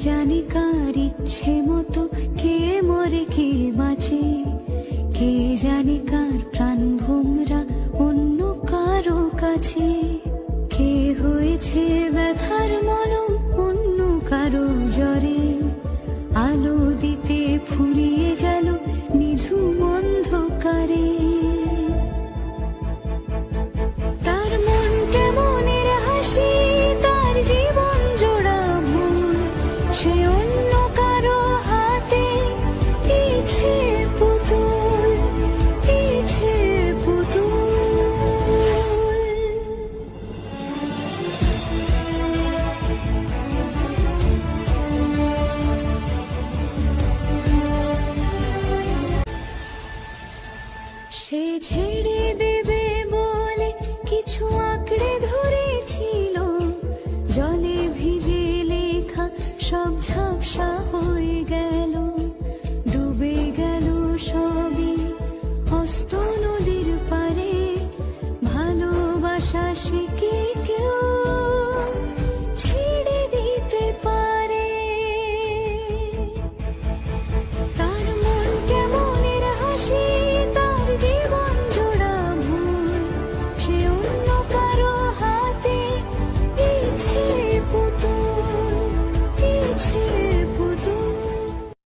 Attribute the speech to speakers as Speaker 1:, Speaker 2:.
Speaker 1: জানি কার ইচ্ছে মতো কে মরে কে বাঁচে, কে জানে কার প্রাণ ভোমরা অন্য কারো কাছে, কে হয়েছে ব্যথার মলম অন্য কারো জ্বরে, আলো দিতে ফুরিয়ে গেল নিঝুম অন্ধকারে। তার মন কেমনের হাসি, তার জীবন জোড়া ভুল, সে অন্য কারো হাতে ইচ্ছে পুতুল, ইচ্ছে পুতুল। সে ছেড়ে দেবে বলে কিছু আঁকড়ে ধরেছিল, জলে ভিজে লেখা সব ঝাপসা হয়ে গেল, ডুবে গেল সবই অস্ত নদীর পারে, ভালোবাসা সে কি কেউ